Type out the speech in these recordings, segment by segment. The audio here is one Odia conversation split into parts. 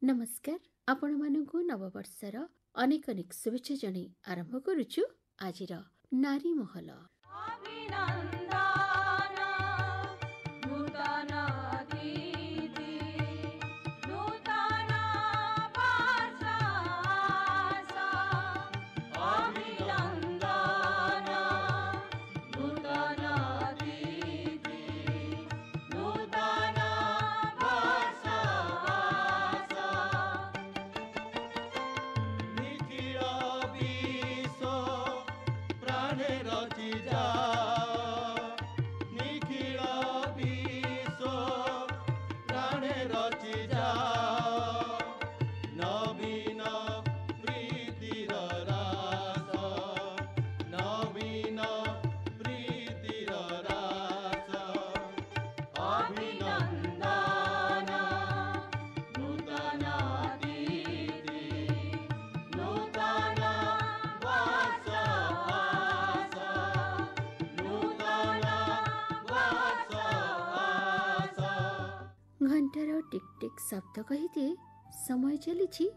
नमस्कार आपण मानकु नववर्षर अनेक अनेक शुभेच्छा जणै आरंभ करुछु आजिर नारी महल। घंटार टिक टिक शब्द कहिदिए समय चलीछि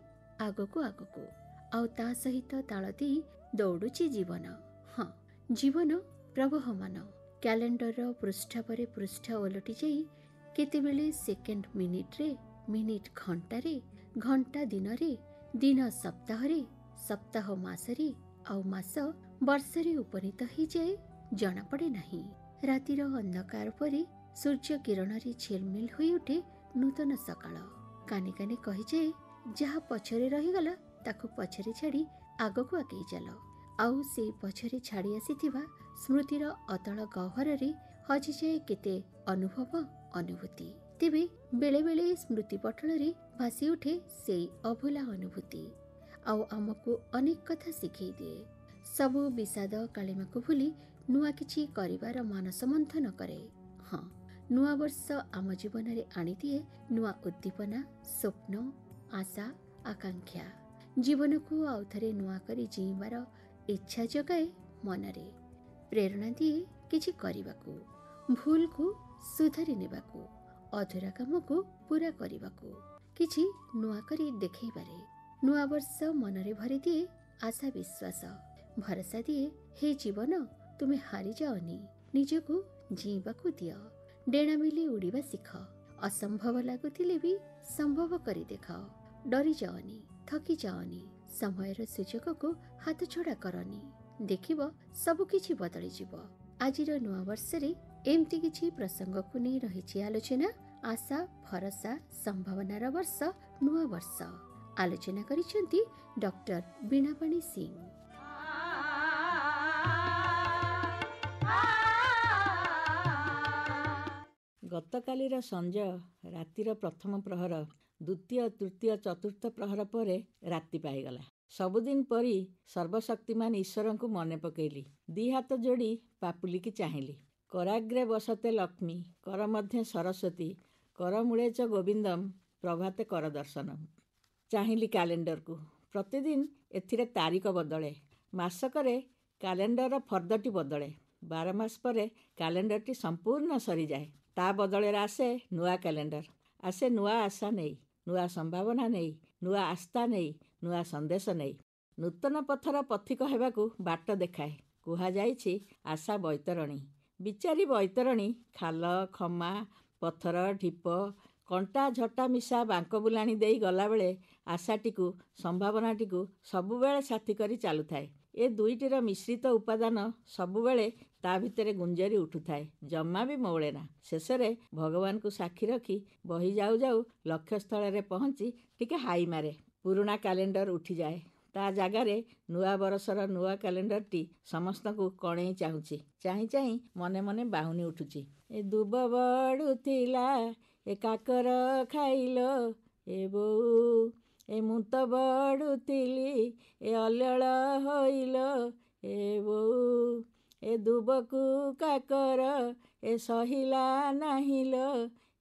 आगको आगको आउ ता सहित ताल दे दौड़ुछि जीवन। हाँ जीवन प्रवहमान कैलेंडर पृष्ठा परे पृष्ठा ओलटि जाई केतेबेले सेकेंड मिनिट रे मिनिट घंटा रे घंटा दिन रे दिन सप्ताह रे सप्ताह मास रे आउ मास वर्ष रे उपनीत ही जाए जना पड़े नहीं। रातिर अंधकार परे सूर्य किरण रे झिलमिल होई उठे नूतन सकाळ। काने काने कहि जाए जहा पछरे रहीगला ताकु पछरे छाड़ी आगको आगे चल। आउ से पछरे छाड़ी आसीथिबा स्मृतिर अतल गहर रे हजि जाए केते अनुभव अनुभूति। तेबे बेले बेले स्मृति पटल रे भासी उठे सेई अभुला अनुभूति आउ आमको अनेक कथा शिखै दिए। सबु विषाद कालिमा को भूली नुआ किछि करिवार मानस मंथन करे। हाँ नुआ वर्ष आम जीवन रे आनी दिए नुआ उद्दीपना स्वप्न आशा आकांक्षा। जीवन को आउ थरे नुआ करी जीवार इच्छा जगाए मनरे प्रेरणा दिए किछि करिबाकू भूल को सुधारी नेबाकू अधूरा काम को पूरा करिबाकू किछि नुआ करी देखैबारे। नुआ वर्ष मनरे भरि दिए आशा विश्वास भरोसा दिए हे जीवन तुमे हारी जाओनी निजको जीवाकू दियो। डेणा मिली उड़ीबा शिख असंभव लागुथिले भी संभव करी देखाओ। डरी जाओनी थकी जाओनी समयर सुजोग को हाथ छोड़ा करनी देखिबो सब किछि बदली जिवो। आजिर नुआ वर्ष रे एमती किछि प्रसंग को नै रहिछि आलोचना आशा भरोसा संभावनार वर्ष नुआ वर्ष। आलोचना करिसेंती डॉक्टर बीणापाणी सिंह। गतकालीर संजय रातिर प्रथम प्रहर द्वितीय तृतीय चतुर्थ प्रहर परे राति पाईगला। सबुदिन परी सर्वशक्तिमान ईश्वर को मने पकेली। दी हाथ जोड़ी पापुली की चाहिली। कराग्रे बसते लक्ष्मी कर मध्य सरस्वती कर मूले च गोविंदम प्रभाते कर दर्शनम। चाहिली कैलेंडर को प्रतिदिन एथिरे तारीख बदले मासकरे कैलेंडर फर्दटी बदले 12 मास परे कैलेंडरटी संपूर्ण सरी जाए। ता बदले आसे नुआ कैलेंडर आसे नुआ आशा नहीं नुआ संभावना नहीं नुआ आस्था नहीं नुआ संदेश नहीं नूतन पथर पथिक हेबाकू बाट देखाए। कुहा जाइछि आशा बैतरणी बिचारी बैतरणी खाल खमा पथर ढिप कंटा झटा मिशा बांक बुलाणी देई गला बेले आशाटीकू संभावनाटीकू सबुबेले साथी करी चालुथाए। ए दुईटीर मिश्रित उपादान सबुबेले ता भितरे गुंजरी उठुथाए जम्मा भी मौलेना। शेषरे भगवान को साक्षी रखी बही जाऊ जाऊ लक्ष्य स्थल रे पहुंची टिके हाई मारे पुराना कैलेंडर उठी जाए। ता जगारे नुआ बरसर नुआ कैलेंडर टी समस्त को कणई चाहूची चाही चाही मने मने बाहुनी उठुची। ए दुब बड़ुथिला ए काकर खाइलो ए बोऊ ए मुत बड़ुथिली ए अलळ होइलो ए बोऊ ଏ ଦୁବକୁ କାକର ଏ ସହିଲା ନାହିଁଲ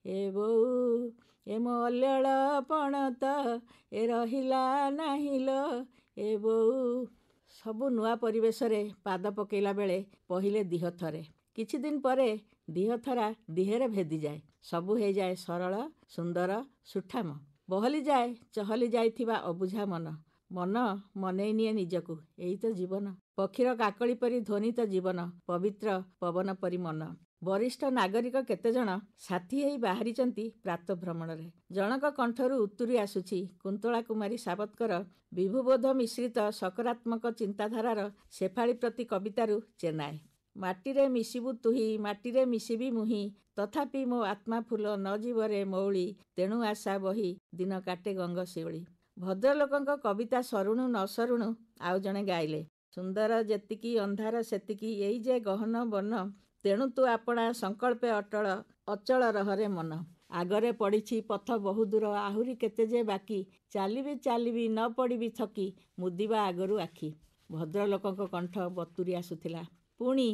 ଏ ବୋଉ ଏ ମୋ ଅଲ୍ୟଳ ପଣତ ଏ ରହିଲା ନାହିଁଲ ଏ ବୋଉ। ସବୁ ନୂଆ ପରିବେଶରେ ପାଦ ପକେଇଲା ବେଳେ ପହିଲେ ଦିହ ଥରେ। କିଛି ଦିନ ପରେ ଦିହ ଥରା ଦିହେରେ ଭେଦିଯାଏ। ସବୁ ହେଇଯାଏ ସରଳ ସୁନ୍ଦର ସୁଠାମ। ବହଲିଯାଏ ଚହଲି ଯାଇଥିବା ଅବୁଝା ମନ। ମନ ମନେଇ ନିଏ ନିଜକୁ, ଏଇ ତ ଜୀବନ। ପକ୍ଷୀର କାକଳି ପରି ଧ୍ୱନିତ ଜୀବନ, ପବିତ୍ର ପବନ ପରି ମନ। ବରିଷ୍ଠ ନାଗରିକ କେତେଜଣ ସାଥୀ ହେଇ ବାହାରିଛନ୍ତି ପ୍ରାତଃ ଭ୍ରମଣରେ। ଜଣକ କଣ୍ଠରୁ ଉତୁରି ଆସୁଛି କୁନ୍ତଳା କୁମାରୀ ସାବତଙ୍କର ବିଭୁବୋଧ ମିଶ୍ରିତ ସକାରାତ୍ମକ ଚିନ୍ତାଧାରାର ଶେଫାଳି ପ୍ରତି କବିତାରୁ ଚେନାଏ। ମାଟିରେ ମିଶିବୁ ତୁହି ମାଟିରେ ମିଶିବି ମୁହିଁ, ତଥାପି ମୋ ଆତ୍ମା ଫୁଲ ନ ଯିବରେ ମଉଳି, ତେଣୁ ଆଶା ବହି ଦିନ କାଟେ ଗଙ୍ଗ ଶିଉଳି। ଭଦ୍ରଲୋକଙ୍କ କବିତା ସରୁଣୁ ନ ସରୁଣୁ ଆଉ ଜଣେ ଗାଇଲେ, ସୁନ୍ଦର ଯେତିକି ଅନ୍ଧାର ସେତିକି, ଏଇ ଯେ ଗହନ ବନ, ତେଣୁ ତୁ ଆପଣା ସଂକଳ୍ପେ ଅଟଳ ଅଚଳ ରହରେ ମନ। ଆଗରେ ପଡ଼ିଛି ପଥ ବହୁଦୂର ଆହୁରି କେତେ ଯେ ବାକି, ଚାଲିବି ଚାଲିବି ନ ପଡ଼ିବି ଥକି, ମୁଦିବା ଆଗରୁ ଆଖି। ଭଦ୍ରଲୋକଙ୍କ କଣ୍ଠ ବତୁରି ଆସୁଥିଲା। ପୁଣି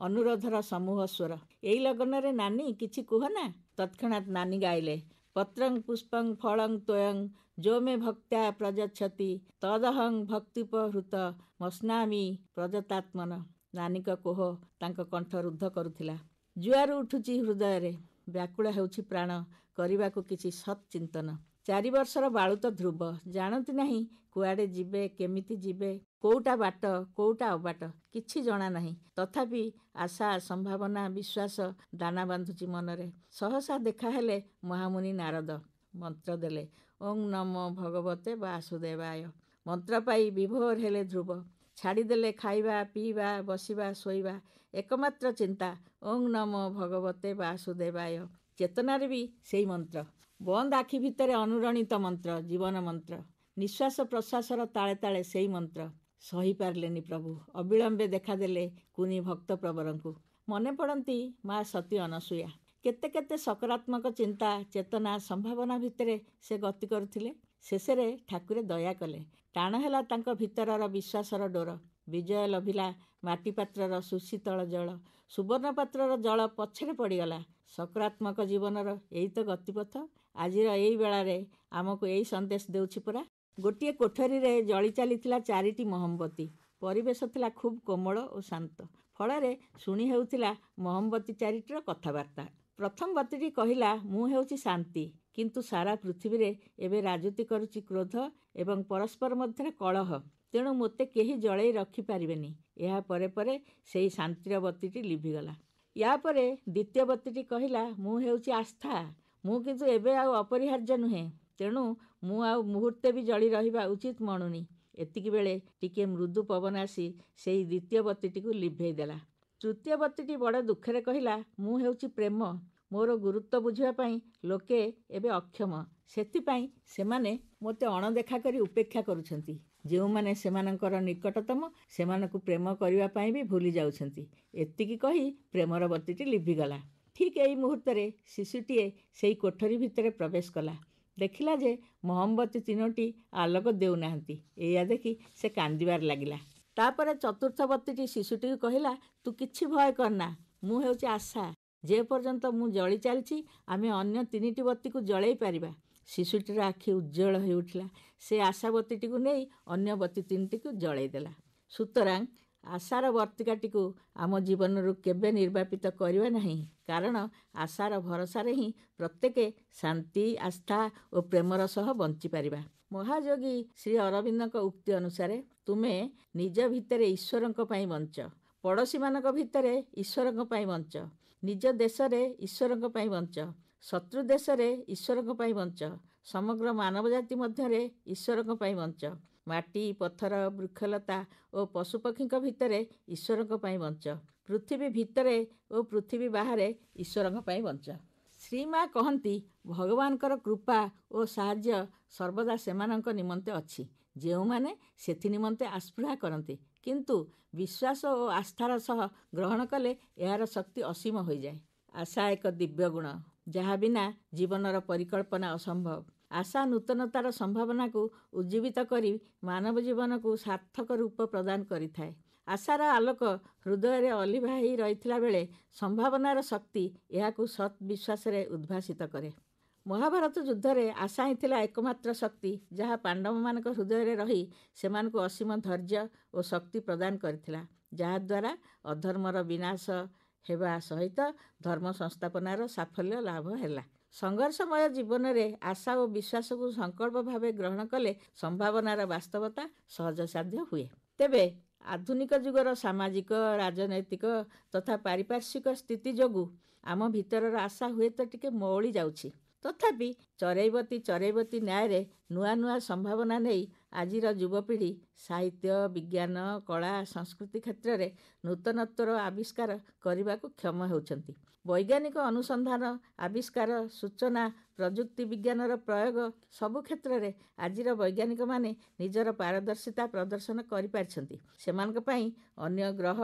ଅନୁରୋଧର ସମୂହ ସ୍ୱର। ଏଇ ଲଗ୍ନରେ ନାନୀ କିଛି କୁହନା। ତତ୍କ୍ଷଣାତ୍ ନାନୀ ଗାଇଲେ, ପତ୍ରଂ ପୁଷ୍ପଂ ଫଳଂ ତୋୟଂ ଯୋ ମେ ଭକ୍ତ୍ୟା ପ୍ରଯଚ୍ଛତି, ତଦହଂ ଭକ୍ତିପହୃତ ମସ୍ନାମି ପ୍ରଯତାତ୍ମନ। ନାନୀଙ୍କ କୋହ ତାଙ୍କ କଣ୍ଠ ରୁଦ୍ଧ କରୁଥିଲା। ଜୁଆର ଉଠୁଛି ହୃଦୟରେ, ବ୍ୟାକୁଳ ହେଉଛି ପ୍ରାଣ, କରିବାକୁ କିଛି ସତ୍ ଚିନ୍ତନ। 4 ବର୍ଷର ବାଳୁତ ଧ୍ରୁବ ଜାଣନ୍ତି ନାହିଁ କୁଆଡ଼େ ଯିବେ, କେମିତି ଯିବେ, କୋଉଟା ବାଟ କୋଉଟା ଅବାଟ କିଛି ଜଣା ନାହିଁ। ତଥାପି ଆଶା ସମ୍ଭାବନା ବିଶ୍ୱାସ ଦାନା ବାନ୍ଧୁଛି ମନରେ। ସହସା ଦେଖାହେଲେ ମହାମୁନି ନାରଦ। ମନ୍ତ୍ର ଦେଲେ, ଓଂ ନମୋ ଭଗବତେ ବାସୁଦେବାୟ। ମନ୍ତ୍ର ପାଇ ବିଭୋର ହେଲେ ଧ୍ରୁବ। ଛାଡ଼ିଦେଲେ ଖାଇବା ପିଇବା ବସିବା ଶୋଇବା। ଏକମାତ୍ର ଚିନ୍ତା, ଓଂ ନମୋ ଭଗବତେ ବାସୁଦେବାୟ। ଚେତନାରେ ବି ସେଇ ମନ୍ତ୍ର। ବନ୍ଦ ଆଖି ଭିତରେ ଅନୁରଣିତ ମନ୍ତ୍ର, ଜୀବନ ମନ୍ତ୍ର। ନିଶ୍ୱାସ ପ୍ରଶ୍ୱାସର ତାଳେ ତାଳେ ସେଇ ମନ୍ତ୍ର। ସହିପାରିଲେନି ପ୍ରଭୁ। ଅବିଳମ୍ବେ ଦେଖାଦେଲେ କୁନି ଭକ୍ତ ପ୍ରବରଙ୍କୁ। ମନେ ପଡ଼ନ୍ତି ମା ସତୀ ଅନସୂୟା। କେତେ କେତେ ସକାରାତ୍ମକ ଚିନ୍ତା ଚେତନା ସମ୍ଭାବନା ଭିତରେ ସେ ଗତି କରୁଥିଲେ। ଶେଷରେ ଠାକୁରେ ଦୟା କଲେ। ଟାଣ ହେଲା ତାଙ୍କ ଭିତରର ବିଶ୍ୱାସର ଡୋର। ବିଜୟ ଲଭିଲା ମାଟି ପାତ୍ରର ସୁଶୀତଳ ଜଳ। ସୁବର୍ଣ୍ଣ ପାତ୍ରର ଜଳ ପଛରେ ପଡ଼ିଗଲା। ସକାରାତ୍ମକ ଜୀବନର ଏଇ ତ ଗତିପଥ। ଆଜିର ଏଇ ବେଳାରେ ଆମକୁ ଏଇ ସନ୍ଦେଶ ଦେଉଛି ପରା। ଗୋଟିଏ କୋଠରୀରେ ଜଳି ଚାଲିଥିଲା 4ଟି ମହମବତୀ। ପରିବେଶ ଥିଲା ଖୁବ୍ କୋମଳ ଓ ଶାନ୍ତ। ଫଳରେ ଶୁଣି ହେଉଥିଲା ମହମବତୀ 4ଟିର କଥାବାର୍ତ୍ତା। ପ୍ରଥମ ବତୀଟି କହିଲା, ମୁଁ ହେଉଛି ଶାନ୍ତି, କିନ୍ତୁ ସାରା ପୃଥିବୀରେ ଏବେ ରାଜୁତି କରୁଛି କ୍ରୋଧ ଏବଂ ପରସ୍ପର ମଧ୍ୟରେ କଳହ, ତେଣୁ ମୋତେ କେହି ଜଳେଇ ରଖିପାରିବେନି। ଏହା ପରେ ପରେ ସେହି ଶାନ୍ତିର ବତୀଟି ଲିଭିଗଲା। ୟା ପରେ ଦ୍ୱିତୀୟ ବତୀଟି କହିଲା, ମୁଁ ହେଉଛି ଆସ୍ଥା, ମୁଁ କିନ୍ତୁ ଏବେ ଆଉ ଅପରିହାର୍ଯ୍ୟ ନୁହେଁ, ତେଣୁ ମୁଁ ଆଉ ମୁହୂର୍ତ୍ତେ ବି ଜଳି ରହିବା ଉଚିତ ମଣୁନି। ଏତିକିବେଳେ ଟିକିଏ ମୃଦୁ ପବନ ଆସି ସେଇ ଦ୍ୱିତୀୟ ବତୀଟିକୁ ଲିଭେଇ ଦେଲା। ତୃତୀୟ ବତୀଟି ବଡ଼ ଦୁଃଖରେ କହିଲା, ମୁଁ ହେଉଛି ପ୍ରେମ, ମୋର ଗୁରୁତ୍ୱ ବୁଝିବା ପାଇଁ ଲୋକେ ଏବେ ଅକ୍ଷମ, ସେଥିପାଇଁ ସେମାନେ ମୋତେ ଅଣଦେଖା କରି ଉପେକ୍ଷା କରୁଛନ୍ତି। ଯେଉଁମାନେ ସେମାନଙ୍କର ନିକଟତମ ସେମାନଙ୍କୁ ପ୍ରେମ କରିବା ପାଇଁ ବି ଭୁଲି ଯାଉଛନ୍ତି। ଏତିକି କହି ପ୍ରେମର ବତୀଟି ଲିଭିଗଲା। ଠିକ୍ ଏଇ ମୁହୂର୍ତ୍ତରେ ଶିଶୁଟିଏ ସେଇ କୋଠରୀ ଭିତରେ ପ୍ରବେଶ କଲା। ଦେଖିଲା ଯେ ମହମବତୀ 3ଟି ଆଲୋକ ଦେଉନାହାନ୍ତି। ଏଇଆ ଦେଖି ସେ କାନ୍ଦିବାରେ ଲାଗିଲା। ତାପରେ ଚତୁର୍ଥ ବତୀଟି ଶିଶୁଟିକୁ କହିଲା, ତୁ କିଛି ଭୟ କରନା, ମୁଁ ହେଉଛି ଆଶା, ଯେ ପର୍ଯ୍ୟନ୍ତ ମୁଁ ଜଳି ଚାଲିଛି ଆମେ ଅନ୍ୟ 3ଟି ବତୀକୁ ଜଳେଇ ପାରିବା। ଶିଶୁଟିର ଆଖି ଉଜ୍ଜ୍ୱଳ ହୋଇଉଠିଲା। ସେ ଆଶା ବତୀଟିକୁ ନେଇ ଅନ୍ୟ ବତୀ 3ଟିକୁ ଜଳେଇ ଦେଲା। ସୁତରାଂ ଆଶାର ବର୍ତ୍ତିକାଟିକୁ ଆମ ଜୀବନରୁ କେବେ ନିର୍ବାପିତ କରିବା ନାହିଁ, କାରଣ ଆଶାର ଭରସାରେ ହିଁ ପ୍ରତ୍ୟେକେ ଶାନ୍ତି ଆସ୍ଥା ଓ ପ୍ରେମର ସହ ବଞ୍ଚିପାରିବା। ମହାଯୋଗୀ ଶ୍ରୀ ଅରବିନ୍ଦଙ୍କ ଉକ୍ତି ଅନୁସାରେ ତୁମେ ନିଜ ଭିତରେ ଈଶ୍ୱରଙ୍କ ପାଇଁ ବଞ୍ଚ, ପଡ଼ୋଶୀମାନଙ୍କ ଭିତରେ ଈଶ୍ୱରଙ୍କ ପାଇଁ ବଞ୍ଚ, ନିଜ ଦେଶରେ ଈଶ୍ୱରଙ୍କ ପାଇଁ ବଞ୍ଚ, ଶତ୍ରୁ ଦେଶରେ ଈଶ୍ୱରଙ୍କ ପାଇଁ ବଞ୍ଚ, ସମଗ୍ର ମାନବ ଜାତି ମଧ୍ୟରେ ଈଶ୍ୱରଙ୍କ ପାଇଁ ବଞ୍ଚ, ମାଟି ପଥର ବୃକ୍ଷଲତା ଓ ପଶୁପକ୍ଷୀଙ୍କ ଭିତରେ ଈଶ୍ୱରଙ୍କ ପାଇଁ ବଞ୍ଚ, ପୃଥିବୀ ଭିତରେ ଓ ପୃଥିବୀ ବାହାରେ ଈଶ୍ୱରଙ୍କ ପାଇଁ ବଞ୍ଚ। ଶ୍ରୀମା କହନ୍ତି, ଭଗବାନଙ୍କର କୃପା ଓ ସାହାଯ୍ୟ ସର୍ବଦା ସେମାନଙ୍କ ନିମନ୍ତେ ଅଛି ଯେଉଁମାନେ ସେଥି ନିମନ୍ତେ ଆସ୍ପୃହା କରନ୍ତି, କିନ୍ତୁ ବିଶ୍ୱାସ ଓ ଆସ୍ଥାର ସହ ଗ୍ରହଣ କଲେ ଏହାର ଶକ୍ତି ଅସୀମ ହୋଇଯାଏ। ଆଶା ଏକ ଦିବ୍ୟ ଗୁଣ, ଯାହା ବିନା ଜୀବନର ପରିକଳ୍ପନା ଅସମ୍ଭବ। ଆଶା ନୂତନତାର ସମ୍ଭାବନାକୁ ଉଜ୍ଜୀବିତ କରି ମାନବ ଜୀବନକୁ ସାର୍ଥକ ରୂପ ପ୍ରଦାନ କରିଥାଏ। ଆଶାର ଆଲୋକ ହୃଦୟରେ ଅଲିଭା ହୋଇ ରହିଥିଲା ବେଳେ ସମ୍ଭାବନାର ଶକ୍ତି ଏହାକୁ ସତ୍ ବିଶ୍ୱାସରେ ଉଦ୍ଭାସିତ କରେ। ମହାଭାରତ ଯୁଦ୍ଧରେ ଆଶା ହିଁ ଥିଲା ଏକମାତ୍ର ଶକ୍ତି ଯାହା ପାଣ୍ଡବମାନଙ୍କ ହୃଦୟରେ ରହି ସେମାନଙ୍କୁ ଅସୀମ ଧୈର୍ଯ୍ୟ ଓ ଶକ୍ତି ପ୍ରଦାନ କରିଥିଲା, ଯାହାଦ୍ୱାରା ଅଧର୍ମର ବିନାଶ ହେବା ସହିତ ଧର୍ମ ସଂସ୍ଥାପନାର ସାଫଲ୍ୟ ଲାଭ ହେଲା। ସଂଘର୍ଷମୟ ଜୀବନରେ ଆଶା ଓ ବିଶ୍ୱାସକୁ ସଂକଳ୍ପ ଭାବେ ଗ୍ରହଣ କଲେ ସମ୍ଭାବନାର ବାସ୍ତବତା ସହଜସାଧ୍ୟ ହୁଏ। ତେବେ ଆଧୁନିକ ଯୁଗର ସାମାଜିକ, ରାଜନୈତିକ ତଥା ପାରିପାର୍ଶ୍ୱିକ ସ୍ଥିତି ଯୋଗୁଁ ଆମ ଭିତରର ଆଶା ହୁଏତ ଟିକେ ମଉଳି ଯାଉଛି। ତଥାପି ଚରୈବତୀ ଚରୈବତୀ ନ୍ୟାୟରେ ନୂଆ ନୂଆ ସମ୍ଭାବନା ନେଇ ଆଜିର ଯୁବପିଢ଼ି ସାହିତ୍ୟ, ବିଜ୍ଞାନ, କଳା, ସଂସ୍କୃତି କ୍ଷେତ୍ରରେ ନୂତନତ୍ୱର ଆବିଷ୍କାର କରିବାକୁ କ୍ଷମ ହେଉଛନ୍ତି। ବୈଜ୍ଞାନିକ ଅନୁସନ୍ଧାନ, ଆବିଷ୍କାର, ସୂଚନା, ପ୍ରଯୁକ୍ତି ବିଜ୍ଞାନର ପ୍ରୟୋଗ ସବୁ କ୍ଷେତ୍ରରେ ଆଜିର ବୈଜ୍ଞାନିକମାନେ ନିଜର ପାରଦର୍ଶିତା ପ୍ରଦର୍ଶନ କରିପାରିଛନ୍ତି। ସେମାନଙ୍କ ପାଇଁ ଅନ୍ୟ ଗ୍ରହ,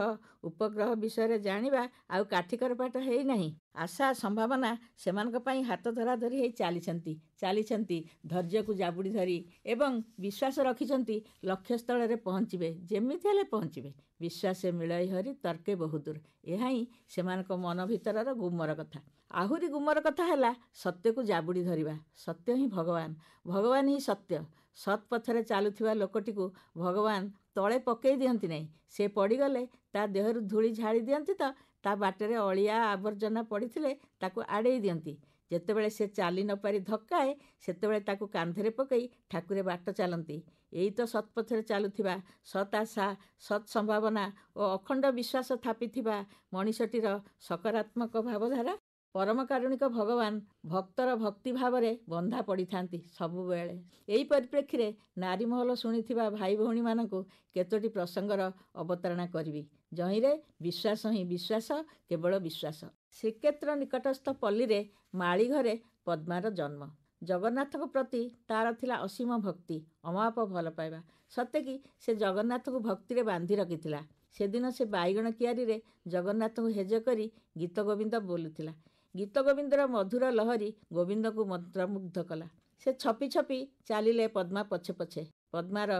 ଉପଗ୍ରହ ବିଷୟରେ ଜାଣିବା ଆଉ କାଠିକର ପାଠ ହେଇନାହିଁ। ଆଶା, ସମ୍ଭାବନା ସେମାନଙ୍କ ପାଇଁ ହାତ ଧରାଧରି ହେଇ ଚାଲିଛନ୍ତି ଧୈର୍ଯ୍ୟକୁ ଜାବୁଡ଼ି ଧରି ଏବଂ ବିଶ୍ୱାସ ରଖିଛନ୍ତି ଲକ୍ଷ୍ୟସ୍ଥଳରେ ପହଞ୍ଚିବେ, ଯେମିତି ହେଲେ ପହଞ୍ଚିବେ। ବିଶ୍ୱାସେ ମିଳଇ ହରି ତର୍କେ ବହୁଦୂର, ଏହା ହିଁ ସେମାନଙ୍କ ମନ ଭିତରର ଗୁମର କଥା। ଆହୁରି ଗୁମର କଥା ହେଲା ସତ୍ୟକୁ ଜାବୁଡ଼ି ଧରିବା। ସତ୍ୟ ହିଁ ଭଗବାନ, ଭଗବାନ ହିଁ ସତ୍ୟ। ସତ୍ ପଥରେ ଚାଲୁଥିବା ଲୋକଟିକୁ ଭଗବାନ ତଳେ ପକେଇ ଦିଅନ୍ତି ନାହିଁ। ସେ ପଡ଼ିଗଲେ ତା ଦେହରୁ ଧୂଳି ଝାଡ଼ି ଦିଅନ୍ତି ତ ତା ବାଟରେ ଅଳିଆ ଆବର୍ଜନା ପଡ଼ିଥିଲେ ତାକୁ ଆଡ଼େଇ ଦିଅନ୍ତି। ଯେତେବେଳେ ସେ ଚାଲି ନପାରି ଧକ୍କାଏ ସେତେବେଳେ ତାକୁ କାନ୍ଧରେ ପକାଇ ଠାକୁରେ ବାଟ ଚାଲନ୍ତି। ଏଇ ତ ସତ୍ପଥରେ ଚାଲୁଥିବା, ସତ୍ ଆଶା, ସତ୍ ସମ୍ଭାବନା ଓ ଅଖଣ୍ଡ ବିଶ୍ୱାସ ଥାପିଥିବା ମଣିଷଟିର ସକାରାତ୍ମକ ଭାବଧାରା। ପରମ କାରୁଣିକ ଭଗବାନ ଭକ୍ତର ଭକ୍ତି ଭାବରେ ବନ୍ଧା ପଡ଼ିଥାନ୍ତି ସବୁବେଳେ। ଏହି ପରିପ୍ରେକ୍ଷୀରେ ନାରୀମହଲ ଶୁଣିଥିବା ଭାଇ ଭଉଣୀମାନଙ୍କୁ କେତୋଟି ପ୍ରସଙ୍ଗର ଅବତାରଣା କରିବି, ଯହିଁରେ ବିଶ୍ୱାସ ହିଁ ବିଶ୍ୱାସ, କେବଳ ବିଶ୍ୱାସ। ଶ୍ରୀକ୍ଷେତ୍ର ନିକଟସ୍ଥ ପଲ୍ଲୀରେ ମାଳି ଘରେ ପଦ୍ମାର ଜନ୍ମ। ଜଗନ୍ନାଥଙ୍କ ପ୍ରତି ତାର ଥିଲା ଅସୀମ ଭକ୍ତି, ଅମାପ ଭଲ ପାଇବା। ସତେକି ସେ ଜଗନ୍ନାଥଙ୍କୁ ଭକ୍ତିରେ ବାନ୍ଧି ରଖିଥିଲା। ସେଦିନ ସେ ବାଇଗଣ କିଆରୀରେ ଜଗନ୍ନାଥଙ୍କୁ ହେଜ କରି ଗୀତ ଗୋବିନ୍ଦ ବୋଲୁଥିଲା। ଗୀତ ଗୋବିନ୍ଦର ମଧୁର ଲହରୀ ଗୋବିନ୍ଦଙ୍କୁ ମନ୍ତ୍ରମୁଗ୍ଧ କଲା। ସେ ଛପି ଛପି ଚାଲିଲେ ପଦ୍ମା ପଛେ ପଛେ। ପଦ୍ମାର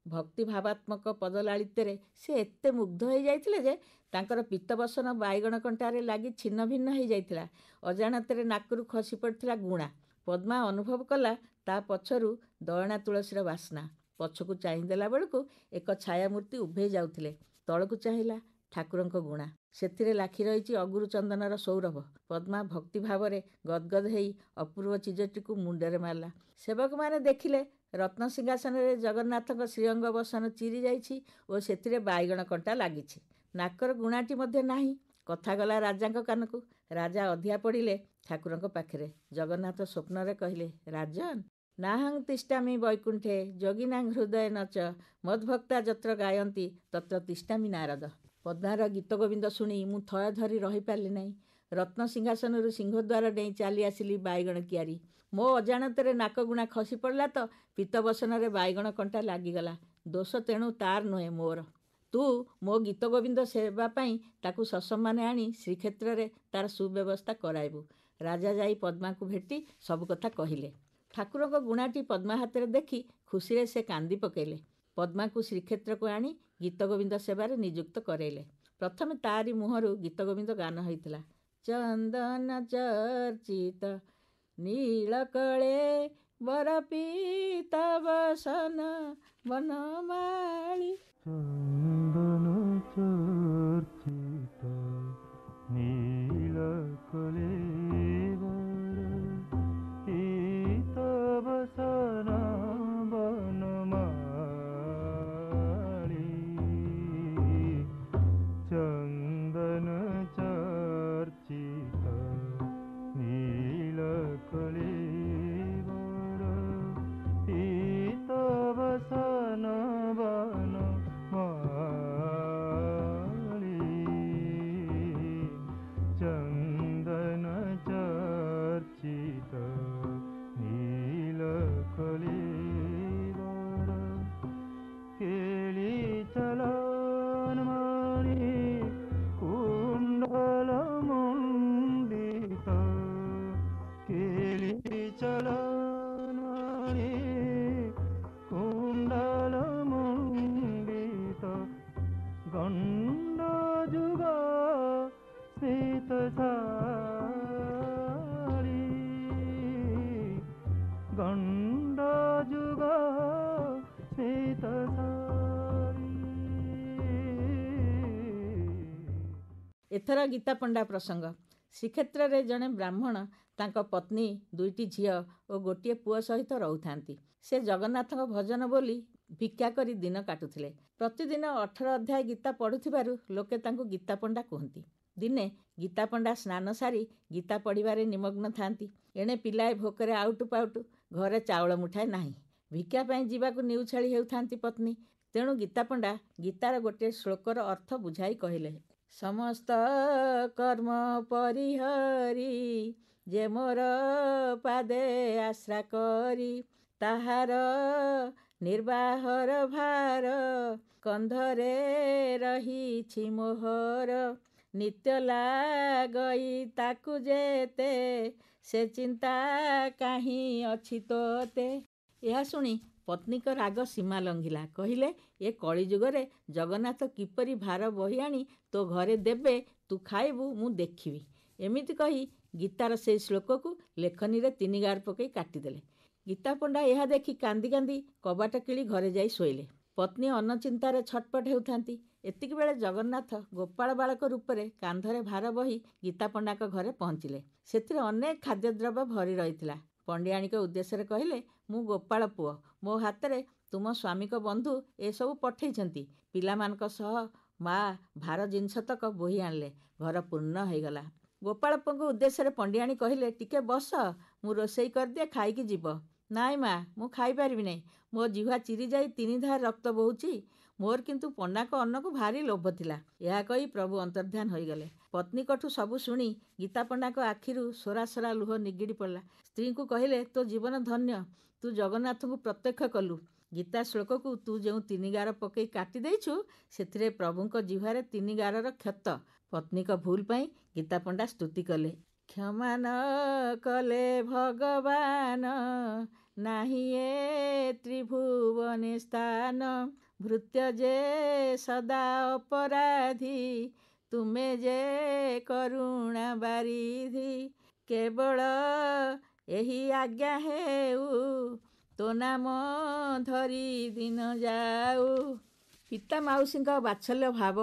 ଭକ୍ତି ଭାବାତ୍ମକ ପଦଲାଳିତ୍ୟରେ ସେ ଏତେ ମୁଗ୍ଧ ହୋଇଯାଇଥିଲେ ଯେ ତାଙ୍କର ପୀତବସନ ବାଇଗଣ କଣ୍ଟାରେ ଲାଗି ଛିନ୍ନ ଭିନ୍ନ ହୋଇଯାଇଥିଲା। ଅଜାଣତରେ ନାକରୁ ଖସି ପଡ଼ିଥିଲା ଗୁଣା। ପଦ୍ମା ଅନୁଭବ କଲା ତା ପଛରୁ ଦୟଣା ତୁଳସୀର ବାସ୍ନା। ପଛକୁ ଚାହିଁ ଦେଲା ବେଳକୁ ଏକ ଛାୟାମୂର୍ତ୍ତି ଉଭେଇ ଯାଉଥିଲେ। ତଳକୁ ଚାହିଁଲା, ଠାକୁରଙ୍କ ଗୁଣା। ସେଥିରେ ଲାଖି ରହିଛି ଅଗୁରୁ ଚନ୍ଦନର ସୌରଭ। ପଦ୍ମା ଭକ୍ତି ଭାବରେ ଗଦଗଦ ହେଇ ଅପୂର୍ବ ଚିଜଟିକୁ ମୁଣ୍ଡରେ ମାରିଲା। ସେବକମାନେ ଦେଖିଲେ ରତ୍ନସିଂହାସନରେ ଜଗନ୍ନାଥଙ୍କ ଶ୍ରୀଅଙ୍ଗ ବସନ ଚିରି ଯାଇଛି ଓ ସେଥିରେ ବାଇଗଣ କଣ୍ଟା ଲାଗିଛି। ନାକର ଗୁଣାଟି ମଧ୍ୟ ନାହିଁ। କଥା ଗଲା ରାଜାଙ୍କ କାନକୁ। ରାଜା ଅଧିଆ ପଡ଼ିଲେ ଠାକୁରଙ୍କ ପାଖରେ। ଜଗନ୍ନାଥ ସ୍ୱପ୍ନରେ କହିଲେ, ରାଜନ, ନାହଂ ତିଷ୍ଠାମି ବୈକୁଣ୍ଠେ ଯୋଗିନାଂ ହୃଦୟ ନଚ ମଦ୍ଭକ୍ତା ଯତ୍ର ଗାୟନ୍ତି ତତ୍ର ତିଷ୍ଠାମି ନାରଦ। ପଦ୍ମାର ଗୀତ ଗୋବିନ୍ଦ ଶୁଣି ମୁଁ ଥୟ ଧରି ରହିପାରିଲି ନାହିଁ। ରତ୍ନସିଂହାସନରୁ ସିଂହଦ୍ୱାର ଡେଇଁ ଚାଲି ଆସିଲି ବାଇଗଣ କିଆରୀ। ମୋ ଅଜାଣତରେ ନାକଗୁଣା ଖସି ପଡ଼ିଲା ତ ପୀତବସନରେ ବାଇଗଣ କଣ୍ଟା ଲାଗିଗଲା। ଦୋଷ ତେଣୁ ତାର ନୁହେଁ, ମୋର। ତୁ ମୋ ଗୀତ ଗୋବିନ୍ଦ ସେବା ପାଇଁ ତାକୁ ସସମ୍ମାନେ ଆଣି ଶ୍ରୀକ୍ଷେତ୍ରରେ ତାର ସୁବ୍ୟବସ୍ଥା କରାଇବୁ। ରାଜା ଯାଇ ପଦ୍ମାକୁ ଭେଟି ସବୁ କଥା କହିଲେ। ଠାକୁରଙ୍କ ଗୁଣାଟି ପଦ୍ମା ହାତରେ ଦେଖି ଖୁସିରେ ସେ କାନ୍ଦି ପକେଇଲେ। ପଦ୍ମାକୁ ଶ୍ରୀକ୍ଷେତ୍ରକୁ ଆଣି ଗୀତ ଗୋବିନ୍ଦ ସେବାରେ ନିଯୁକ୍ତ କରାଇଲେ। ପ୍ରଥମେ ତାରି ମୁହଁରୁ ଗୀତ ଗୋବିନ୍ଦ ଗାନ ହୋଇଥିଲା। ଚନ୍ଦନ ଚର୍ଚ୍ଚିତ ନୀଳକଳେ ବରପିତା ବସନ ବନମାଳି। ଚନ୍ଦନ ଚର୍ଚ୍ଚିତ ନୀଳକଳେ ବରପିତ ବସନ বনমালী। চন্দন চর্চিত নীলকলে বরপীত বসন বনমালী। চন্দন চর্চিত নীলকলে কেলি চলন মণি কুণ্ডল মণ্ডিত। কেলি চলন মণি কুণ্ডল মণ্ডিত। গণ্ড ଗଣ୍ଡ ଯୁଗ ସ୍ମିତ ଶାଳୀ ଗଣ୍ଡ ଯୁଗ ସ୍ମିତ ଶାଳୀ। ଏଥର ଗୀତା ପଣ୍ଡା ପ୍ରସଙ୍ଗ। ଶ୍ରୀକ୍ଷେତ୍ରରେ ଜଣେ ବ୍ରାହ୍ମଣ ତାଙ୍କ ପତ୍ନୀ, 2ଟି ଝିଅ ଓ ଗୋଟିଏ ପୁଅ ସହିତ ରହୁଥାନ୍ତି। ସେ ଜଗନ୍ନାଥଙ୍କ ଭଜନ ବୋଲି ଭିକ୍ଷା କରି ଦିନ କାଟୁଥିଲେ। ପ୍ରତିଦିନ 18 ଅଧ୍ୟାୟ ଗୀତା ପଢ଼ୁଥିବାରୁ ଲୋକେ ତାଙ୍କୁ ଗୀତା ପଣ୍ଡା କୁହନ୍ତି। ଦିନେ ଗୀତା ପଣ୍ଡା ସ୍ନାନ ସାରି ଗୀତା ପଢ଼ିବାରେ ନିମଗ୍ନ ଥାନ୍ତି। ଏଣେ ପିଲାଏ ଭୋକରେ ଆଉଟୁ ପାଉଟୁ, ଘରେ ଚାଉଳ ମୁଠାଏ ନାହିଁ। ଭିକ୍ଷା ପାଇଁ ଯିବାକୁ ନିଉଛାଳି ହେଉଥାନ୍ତି ପତ୍ନୀ। ତେଣୁ ଗୀତା ପଣ୍ଡା ଗୀତାର ଗୋଟିଏ ଶ୍ଳୋକର ଅର୍ଥ ବୁଝାଇ କହିଲେ, ସମସ୍ତ କର୍ମ ପରିହରି ଯେ ମୋର ପାଦେ ଆଶ୍ରା କରି, ତାହାର ନିର୍ବାହର ଭାର କନ୍ଧରେ ରହିଛି ମୋହର, ନିତ୍ୟ ଲାଗଇ ତାକୁ ଯେତେ, ସେ ଚିନ୍ତା କାହିଁ ଅଛି ତୋତେ। ଏହା ଶୁଣି ପତ୍ନୀଙ୍କ ରାଗ ସୀମା ଲଙ୍ଘିଲା। କହିଲେ, ଏ କଳିଯୁଗରେ ଜଗନ୍ନାଥ କିପରି ଭାର ବହି ଆଣି ତୋ ଘରେ ଦେବେ, ତୁ ଖାଇବୁ, ମୁଁ ଦେଖିବି। ଏମିତି କହି ଗୀତାର ସେହି ଶ୍ଳୋକକୁ ଲେଖନୀରେ 3 ଗାର ପକାଇ କାଟିଦେଲେ। ଗୀତା ପଣ୍ଡା ଏହା ଦେଖି କାନ୍ଦି କାନ୍ଦି କବାଟ କିଳି ଘରେ ଯାଇ ଶୋଇଲେ। ପତ୍ନୀ ଅନଚିନ୍ତାରେ ଛଟପଟ ହେଉଥାନ୍ତି। ଏତିକିବେଳେ ଜଗନ୍ନାଥ ଗୋପାଳ ବାଳକ ରୂପରେ କାନ୍ଧରେ ଭାର ବହି ଗୀତା ପଣ୍ଡାଙ୍କ ଘରେ ପହଞ୍ଚିଲେ। ସେଥିରେ ଅନେକ ଖାଦ୍ୟଦ୍ରବ୍ୟ ଭରି ରହିଥିଲା। ପଣ୍ଡିଆଣିଙ୍କ ଉଦ୍ଦେଶ୍ୟରେ କହିଲେ, ମୁଁ ଗୋପାଳ ପୁଅ, ମୋ ହାତରେ ତୁମ ସ୍ୱାମୀଙ୍କ ବନ୍ଧୁ ଏସବୁ ପଠେଇଛନ୍ତି। ପିଲାମାନଙ୍କ ସହ ମା ଭାର ଜିନିଷତକ ବୋହି ଆଣିଲେ। ଘର ପୂର୍ଣ୍ଣ ହୋଇଗଲା। ଗୋପାଳ ପୁଅଙ୍କ ଉଦ୍ଦେଶ୍ୟରେ ପଣ୍ଡିଆଣୀ କହିଲେ, ଟିକେ ବସ, ମୁଁ ରୋଷେଇ କରିଦିଏ, ଖାଇକି ଯିବ। ନାଇଁ ମା, ମୁଁ ଖାଇପାରିବି ନାହିଁ, ମୋ ଜିହ୍ୱା ଚିରିଯାଇ 3 ଧାର ରକ୍ତ ବହୁଛି। ମୋର କିନ୍ତୁ ପଣ୍ଡାଙ୍କ ଅନ୍ନକୁ ଭାରି ଲୋଭ ଥିଲା। ଏହା କହି ପ୍ରଭୁ ଅନ୍ତର୍ଧ୍ୟାନ ହୋଇଗଲେ। ପତ୍ନୀଙ୍କଠୁ ସବୁ ଶୁଣି ଗୀତା ପଣ୍ଡାଙ୍କ ଆଖିରୁ ସୋରା ସୋରା ଲୁହ ନିଗିଡ଼ି ପଡ଼ିଲା। ସ୍ତ୍ରୀଙ୍କୁ କହିଲେ, ତୋ ଜୀବନ ଧନ୍ୟ, ତୁ ଜଗନ୍ନାଥଙ୍କୁ ପ୍ରତ୍ୟକ୍ଷ କଲୁ। ଗୀତା ଶ୍ଳୋକକୁ ତୁ ଯେଉଁ 3 ଗାର ପକାଇ କାଟି ଦେଇଛୁ, ସେଥିରେ ପ୍ରଭୁଙ୍କ ଜିହ୍ୱାରେ 3 ଗାରର କ୍ଷତ। ପତ୍ନୀଙ୍କ ଭୁଲ ପାଇଁ ଗୀତା ପଣ୍ଡା ସ୍ତୁତି କଲେ। କ୍ଷମା ନ କଲେ ଭଗବାନ, ନାହିଁ ଏ ତ୍ରିଭୁବନେ ସ୍ଥାନ, ଭୃତ୍ୟ ଯେ ସଦା ଅପରାଧୀ, ତୁମେ ଯେ କରୁଣା ବାରିଧି, କେବଳ ଏହି ଆଜ୍ଞା ହେଉ, ତୋ ନାମ ଧରି ଦିନ ଯାଉ। ପିତା ମାଉସୀଙ୍କ ବାତ୍ସଲ୍ୟ ଭାବ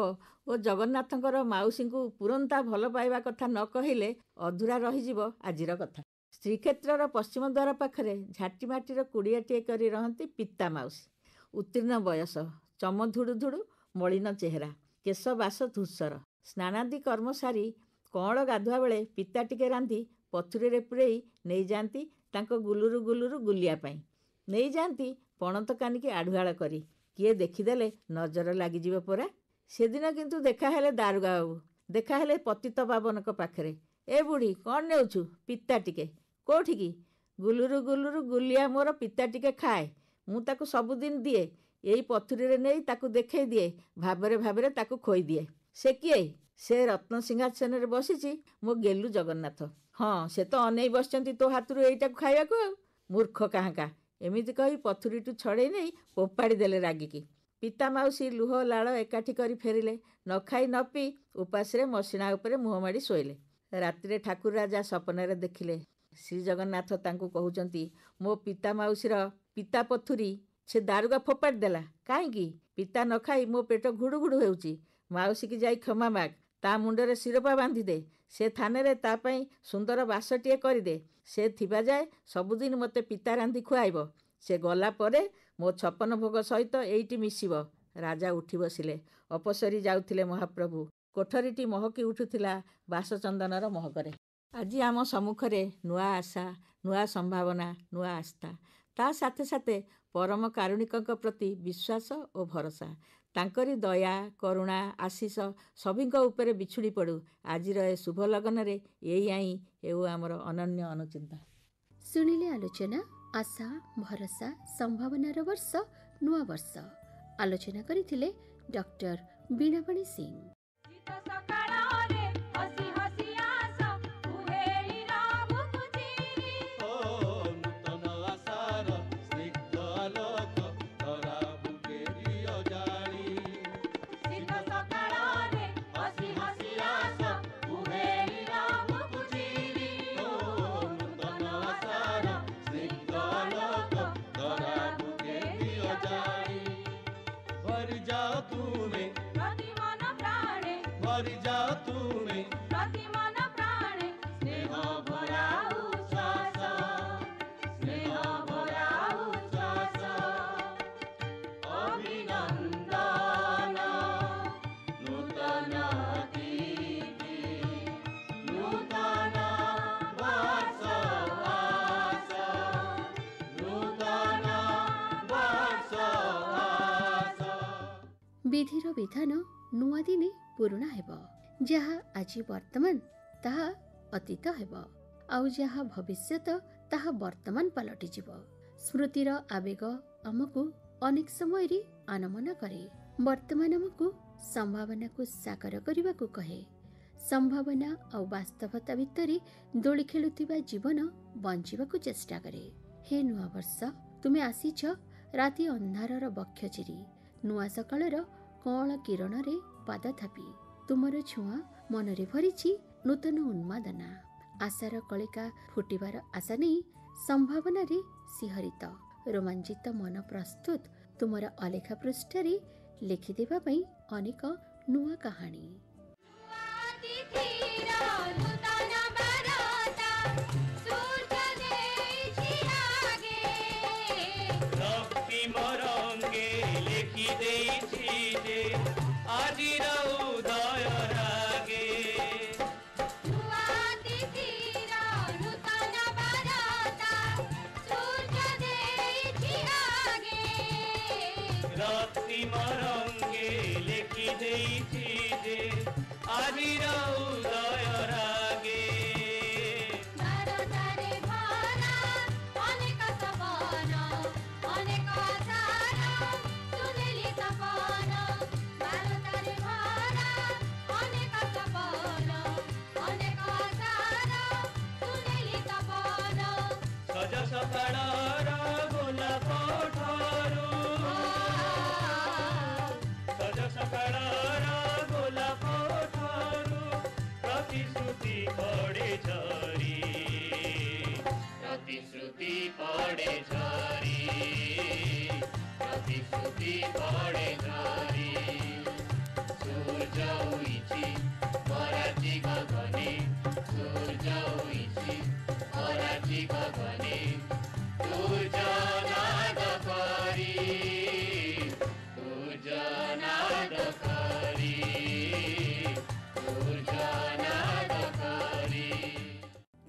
ଓ ଜଗନ୍ନାଥଙ୍କର ମାଉସୀଙ୍କୁ ପୁରନ୍ତା ଭଲ ପାଇବା କଥା ନ କହିଲେ ଅଧୁରା ରହିଯିବ ଆଜିର କଥା। ଶ୍ରୀକ୍ଷେତ୍ରର ପଶ୍ଚିମ ଦ୍ୱାର ପାଖରେ ଝାଟି ମାଟିର କୁଡ଼ିଆଟିଏ କରି ରହନ୍ତି ପିତା ମାଉସୀ। ଉତ୍ତୀର୍ଣ୍ଣ ବୟସ, ଚମ ଧୁଡ଼ୁ ଧୁଡ଼ୁ, ମଳିନ ଚେହେରା, କେଶ ବାସ ଧୂସର। ସ୍ନାନାଦି କର୍ମ ସାରି କଅଁଳ ଗାଧୁଆ ବେଳେ ପିତା ଟିକେ ରାନ୍ଧି ପଥୁରୀରେ ପୂରେଇ ନେଇଯାଆନ୍ତି ତାଙ୍କ ଗୁଲୁରୁ ଗୁଲୁରୁ ଗୁଲିଆ ପାଇଁ। ନେଇଯାଆନ୍ତି ପଣତ କାନିକି ଆଢ଼ୁଆଳ କରି, କିଏ ଦେଖିଦେଲେ ନଜର ଲାଗିଯିବ ପରା। ସେଦିନ କିନ୍ତୁ ଦେଖାହେଲେ ଦାରୁଗା ବାବୁ, ଦେଖାହେଲେ ପତିତ ପାବନଙ୍କ ପାଖରେ। ଏ ବୁଢ଼ୀ, କ'ଣ ନେଉଛୁ? ପିତା ଟିକେ। କୋଉଠିକି? ଗୁଲୁରୁ ଗୁଲୁରୁ ଗୁଲିଆ ମୋର ପିତା ଟିକେ ଖାଏ। ମୁଁ ତାକୁ ସବୁଦିନ ଦିଏ। ଏଇ ପଥୁରୀରେ ନେଇ ତାକୁ ଦେଖେଇ ଦିଏ, ଭାବରେ ଭାବରେ ତାକୁ ଖୋଇଦିଏ। ସେ କିଏ? ସେ ରତ୍ନସିଂହାସନରେ ବସିଛି ମୋ ଗେଲୁ ଜଗନ୍ନାଥ। ହଁ, ସେ ତ ଅନେଇ ବସିଛନ୍ତି ତୋ ହାତରୁ ଏଇଟାକୁ ଖାଇବାକୁ ଆଉ। ମୂର୍ଖ କାହାଙ୍କା। ଏମିତି କହି ପଥୁରୀଠୁ ଛଡ଼େଇ ନେଇ ଫୋପାଡ଼ି ଦେଲେ ରାଗିକି। ପିତା ମାଉସୀ ଲୁହ ଲାଳ ଏକାଠି କରି ଫେରିଲେ। ନ ଖାଇ ନ ପିଇ ଉପାସରେ ମସିଣା ଉପରେ ମୁହଁ ମାଡ଼ି ଶୋଇଲେ। ରାତିରେ ଠାକୁର ରାଜା ସପନରେ ଦେଖିଲେ ଶ୍ରୀଜଗନ୍ନାଥ ତାଙ୍କୁ କହୁଛନ୍ତି, ମୋ ପିତା ମାଉସୀର ପିତା ପଥୁରୀ ସେ ଦାରୁଗା ଫୋପାଡ଼ି ଦେଲା। କାହିଁକି? ପିତା ନ ଖାଇ ମୋ ପେଟ ଘୁଡ଼ୁ ଘୁଡ଼ୁ ହେଉଛି। ମାଉସୀକି ଯାଇ କ୍ଷମା ମାଗ, ତା ମୁଣ୍ଡରେ ଶିରପା ବାନ୍ଧିଦେ, ସେ ଥାନରେ ତା ପାଇଁ ସୁନ୍ଦର ବାସଟିଏ କରିଦେ। ସେ ଥିବା ଯାଏ ସବୁଦିନ ମୋତେ ପିତା ରାନ୍ଧି ଖୁଆଇବ। ସେ ଗଲା ପରେ ମୋ 56 ଭୋଗ ସହିତ ଏଇଟି ମିଶିବ। ରାଜା ଉଠି ବସିଲେ। ଅପସରି ଯାଉଥିଲେ ମହାପ୍ରଭୁ। କୋଠରୀଟି ମହକି ଉଠୁଥିଲା ବାସଚନ୍ଦନର ମହକରେ। ଆଜି ଆମ ସମ୍ମୁଖରେ ନୂଆ ଆଶା, ନୂଆ ସମ୍ଭାବନା, ନୂଆ ଆସ୍ଥା। ତା ସାଥେ ସାଥେ ପରମ କାରୁଣିକଙ୍କ ପ୍ରତି ବିଶ୍ୱାସ ଓ ଭରସା। ତାଙ୍କରି ଦୟା, କରୁଣା, ଆଶିଷ ସଭିଙ୍କ ଉପରେ ବିଛୁଡ଼ି ପଡ଼ୁ। ଆଜିର ଏ ଶୁଭ ଲଗ୍ନରେ ଏଇ ହେଉ ଆମର ଅନନ୍ୟ ଅନୁଚିନ୍ତା। ଶୁଣିଲେ ଆଲୋଚନା ଆଶା, ଭରସା, ସମ୍ଭାବନାର ବର୍ଷ, ନୂଆ ବର୍ଷ। ଆଲୋଚନା କରିଥିଲେ ଡକ୍ଟର ବୀଣାପାଣି ସିଂ। ସକାଳରେ भरिजाओ तुमे प्रति मन प्राणे स्नेह भरा उच्छ्वास स्नेह भरा उच्छ्वास अभिनन्दन नूतन अतिथि नूतन वर्ष आस नूतन वर्ष आस विधिर विधान नुआ दिने पुरुणा हेब जहा आजि वर्तमान ताहा अतीत हेब आउ जहा भविष्यत ताहा वर्तमान पलटि जीव। स्मृतिर आवेग आमको अनेक समय आनमना करे। वर्तमान आमको संभावना को साकार करने को कहे। संभावना और वास्तवता भितर दोली खेलुथिबा जीवन बंचिबाकु चेष्टा करे। हे नुआ वर्ष तुमे आसीछ राति अंधारर बक्ष चिरी नुआ सकाळर कଅଁଳ किरणरे पाद थापी तुमर छुआ मनरे भरिछि नूतन उन्मादना आशार कलिका फुटिबार आशा नहीं संभावना रे सिहरित रोमांचित मन प्रस्तुत तुमर अलेखा पृष्ठरे लिखिदेबा पई अनेक नुआ कहानी।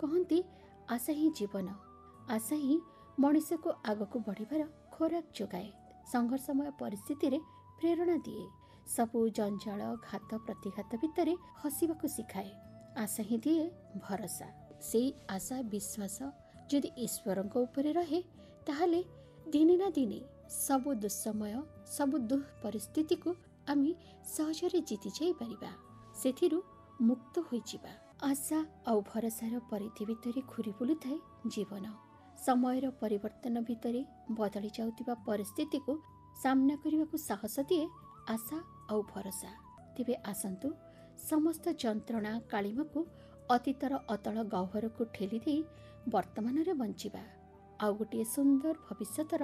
कहती आशा ही जीवन आशा ही मनुष्य को आग को बढ़िबार खोराक जोगाए संघर्षमय परिस्थिति रे प्रेरणा दिए सबु जंजाल घात प्रतिघात भितर हसिबाकु सिखाए आशा ही दिए भरोसा से आशा विश्वास यदि ईश्वरଙ୍କ उपरे रहे ताहले दिने ना दिने सबु दुस्समय सबु दुः परिस्थिति को आमी सहजरे जीति जाई परिबा सेथिरु मुक्त होई जिबा। आशा और भरोसार परिधि भितर घूरी बुलुଥାଏ जीवन समयर परिवर्तन भितर बदली जाउतिबा परिस्थिति को सामना करने को साहस दिए आशा और भरोसा। तेबे आसंतु समस्त जंत्रणा कालिमा को अतीतर अतल गह्वर को ठेली दे वर्तमान रे बंचिबा आउ गोटे सुंदर भविष्यतर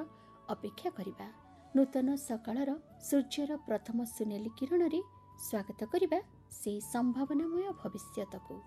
अपेक्षा करिबा। नूतन सकाळर सूर्यर प्रथम सुनेली किरण रे स्वागत करिबा से संभावनामय भविष्यत को।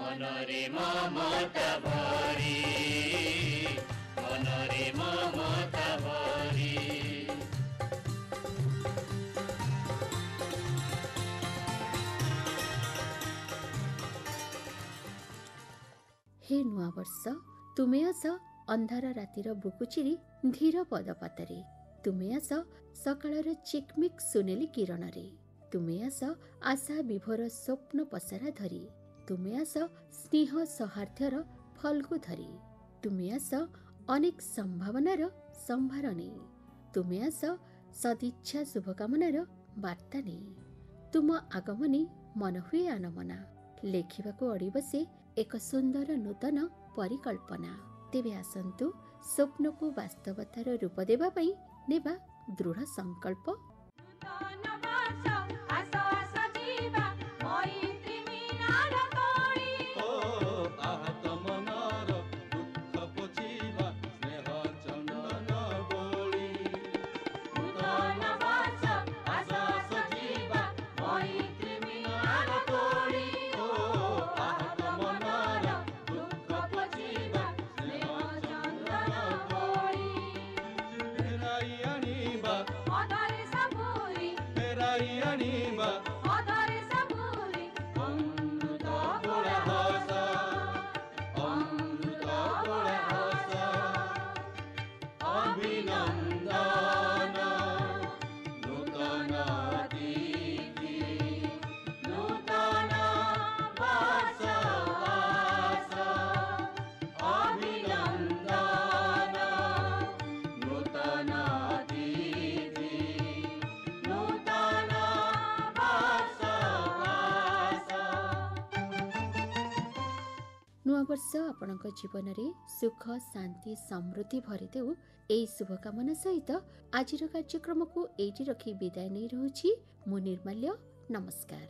मनरे ममता भरी मनरे ममता भरी हे ନୂଆ ବର୍ଷ, ତୁମେ ଆସ ଅନ୍ଧାର ରାତିର ବୁକୁ ଚିରି ଧୀର ପଦପାତରେ। ତୁମେ ଆସ ସକାଳର ଚିକ୍ମିକ୍ ସୁନେଲି କିରଣରେ। ତୁମେ ଆସ ଆଶା ବିଭୋର ସ୍ୱପ୍ନ ପସରା ଧରି। ତୁମେ ଆସ ସ୍ନେହ ସୌହାର୍ଦ୍ଦ୍ୟର ଫଲ୍ଗୁ ଧରି। ତୁମେ ଆସ ଅନେକ ସମ୍ଭାବନାର ସମ୍ଭାର ନେଇ। ତୁମେ ଆସ ସଦିଚ୍ଛା ଶୁଭକାମନାର ବାର୍ତ୍ତା ନେଇ। ତୁମ ଆଗମନୀ ମନ ହୁଏ ଆନମନା। ଲେଖିବାକୁ ଅଡ଼ିବସେ ଏକ ସୁନ୍ଦର ନୂତନ ପରିକଳ୍ପନା। ତେବେ ଆସନ୍ତୁ ସ୍ୱପ୍ନକୁ ବାସ୍ତବତାର ରୂପ ଦେବା ପାଇଁ ନେବା ଦୃଢ଼ ସଂକଳ୍ପ। ନୂଆବର୍ଷ ଆପଣଙ୍କ ଜୀବନରେ ସୁଖ, ଶାନ୍ତି, ସମୃଦ୍ଧି ଭରିଦେଉ ଏହି ଶୁଭକାମନା ସହିତ ଆଜିର କାର୍ଯ୍ୟକ୍ରମକୁ ଏଇଠି ରଖି ବିଦାୟ ନେଇ ରହୁଛି ମୁଁ ନିର୍ମାଲ୍ୟ। ନମସ୍କାର।